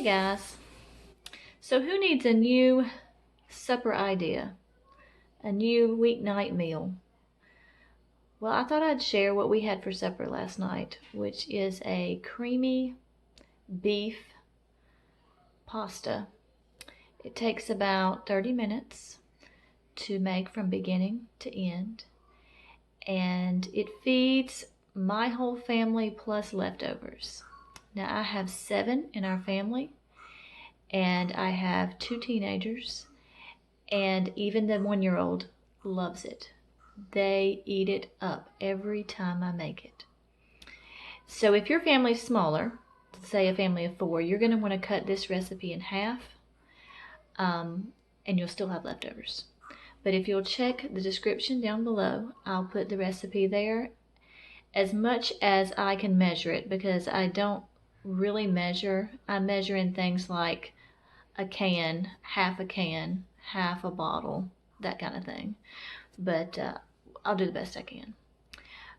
Hey guys, so who needs a new supper idea? A new weeknight meal? Well, I thought I'd share what we had for supper last night, which is a creamy beef pasta. It takes about 30 minutes to make from beginning to end, and it feeds my whole family plus leftovers. Now, I have 7 in our family, and I have 2 teenagers. And even the 1-year-old loves it. They eat it up every time I make it. So if your family's smaller, say a family of 4, you're going to want to cut this recipe in half, and you'll still have leftovers. But if you'll check the description down below, I'll put the recipe there as much as I can measure it, because I don't really measure. I measure in things like a can, half a bottle, that kind of thing. But I'll do the best I can.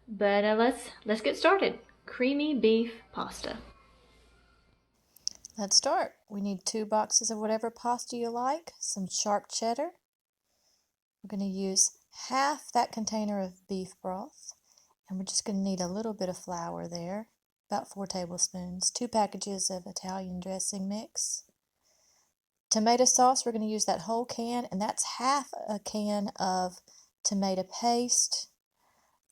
But let's get started. Creamy beef pasta. Let's start. We need 2 boxes of whatever pasta you like, some sharp cheddar. We're going to use half that container of beef broth, and we're just going to need a little bit of flour there, about 4 tablespoons, 2 packages of Italian dressing mix. Tomato sauce, we're going to use that whole can, and that's half a can of tomato paste,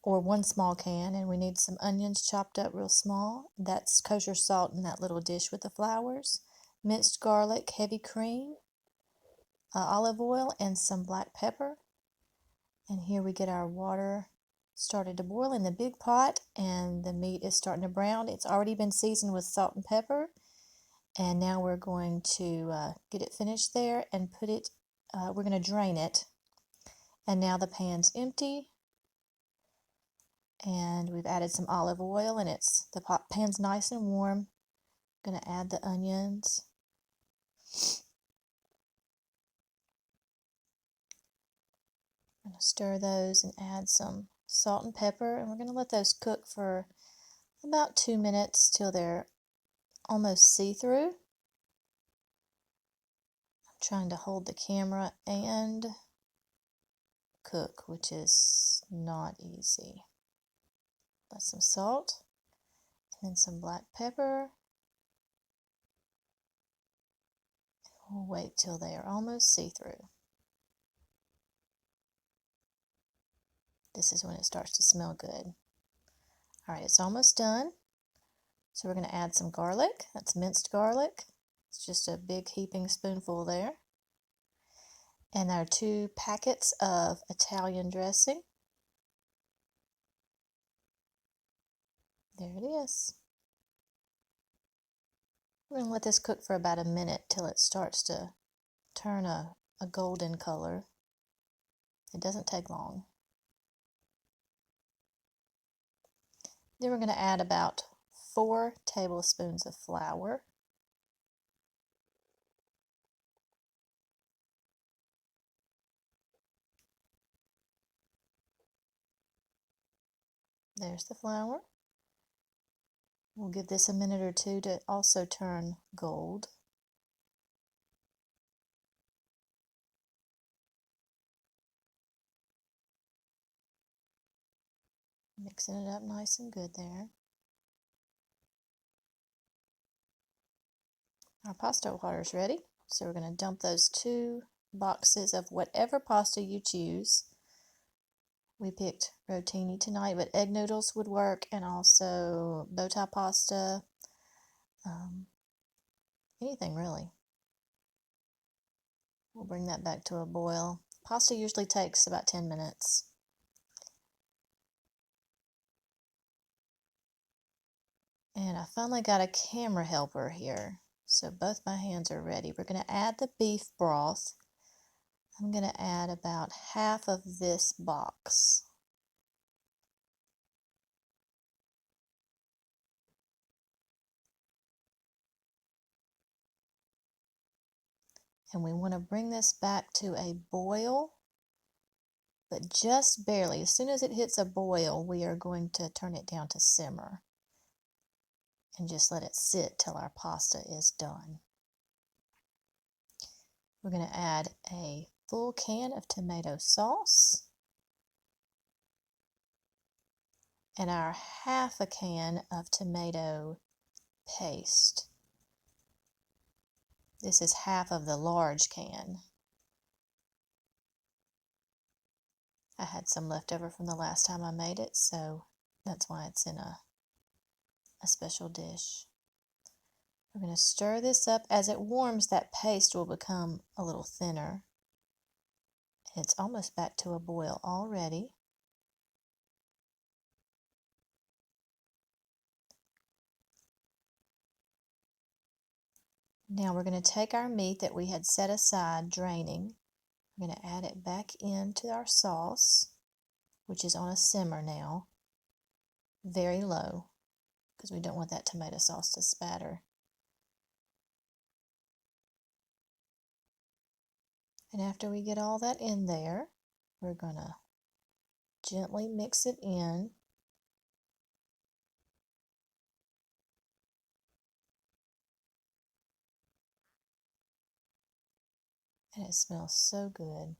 or 1 small can, and we need some onions chopped up real small. That's kosher salt in that little dish with the flowers. Minced garlic, heavy cream, olive oil, and some black pepper. And here we get our water started to boil in the big pot, and the meat is starting to brown. It's already been seasoned with salt and pepper, and now we're going to get it finished there and put it, we're going to drain it. And now the pan's empty. And we've added some olive oil, and the pan's nice and warm. I'm going to add the onions. I'm going to stir those and add some salt and pepper, and we're going to let those cook for about 2 minutes till they're almost see-through. I'm trying to hold the camera and cook, which is not easy. Let some salt, and then some black pepper. We'll wait till they are almost see-through. This is when it starts to smell good. Alright, it's almost done. So we're going to add some garlic. That's minced garlic. It's just a big heaping spoonful there. And our 2 packets of Italian dressing. There it is. We're going to let this cook for about a minute till it starts to turn a golden color. It doesn't take long. Then we're going to add about 4 tablespoons of flour. There's the flour. We'll give this a minute or 2 to also turn gold. Mixing it up nice and good there. Our pasta water is ready, so we're going to dump those 2 boxes of whatever pasta you choose. We picked rotini tonight, but egg noodles would work, and also bow tie pasta, anything really. We'll bring that back to a boil. Pasta usually takes about 10 minutes. And I finally got a camera helper here, so both my hands are ready. We're going to add the beef broth. I'm going to add about half of this box. And we want to bring this back to a boil, but just barely. As soon as it hits a boil, we are going to turn it down to simmer and just let it sit till our pasta is done. We're going to add a full can of tomato sauce and our half a can of tomato paste. This is half of the large can. I had some left over from the last time I made it, so that's why it's in a special dish. We're going to stir this up. As it warms, that paste will become a little thinner. It's almost back to a boil already. Now we're going to take our meat that we had set aside draining. We're going to add it back into our sauce, which is on a simmer now, very low, because we don't want that tomato sauce to spatter. And after we get all that in there, we're going to gently mix it in. And it smells so good.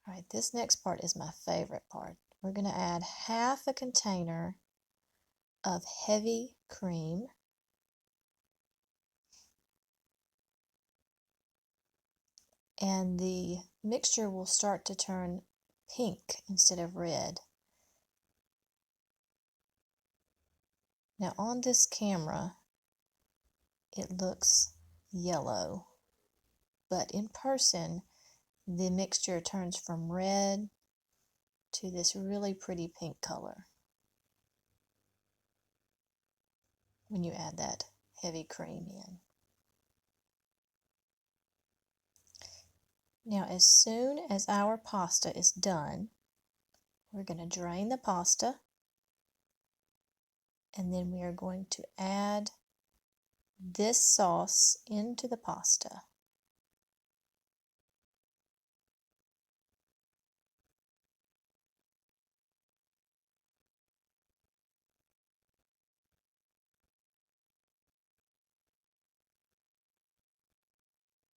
All right, this next part is my favorite part. We're going to add half a container of heavy cream. And the mixture will start to turn pink instead of red. Now on this camera, it looks yellow, but in person, the mixture turns from red to this really pretty pink color when you add that heavy cream in. Now, as soon as our pasta is done, we're going to drain the pasta, and then we are going to add this sauce into the pasta.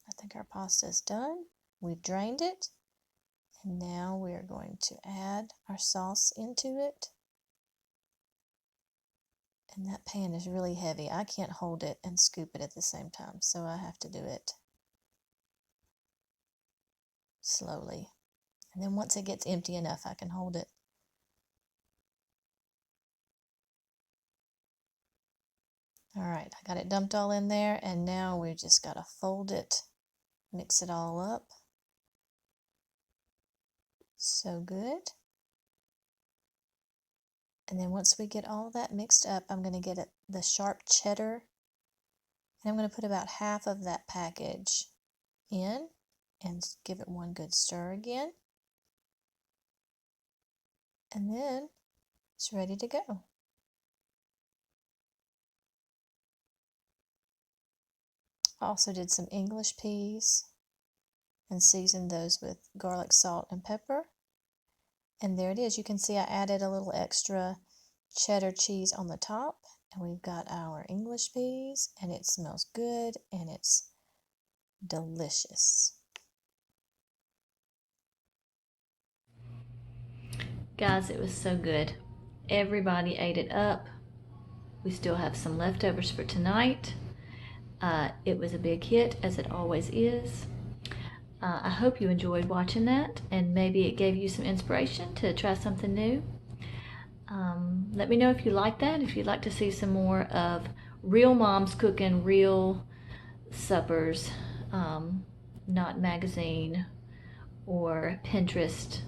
I think our pasta is done. We've drained it, and now we're going to add our sauce into it. And that pan is really heavy. I can't hold it and scoop it at the same time, so I have to do it slowly. And then once it gets empty enough, I can hold it. All right, I got it dumped all in there, and now we just got to fold it, mix it all up. So good. And then once we get all that mixed up, I'm going to get the sharp cheddar, and I'm going to put about half of that package in and give it one good stir again. And then it's ready to go. I also did some English peas and seasoned those with garlic, salt, and pepper. And there it is. You can see I added a little extra cheddar cheese on the top. And we've got our English peas, and it smells good, and it's delicious. Guys, it was so good. Everybody ate it up. We still have some leftovers for tonight. It was a big hit, as it always is. I hope you enjoyed watching that, and maybe it gave you some inspiration to try something new. Let me know if you like that, if you'd like to see some more of real moms cooking real suppers, not magazine or Pinterest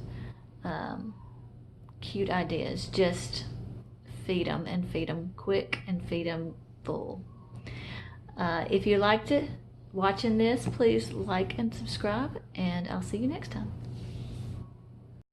cute ideas. Just feed them, and feed them quick, and feed them full. If you liked it, watching this, please like and subscribe, and I'll see you next time.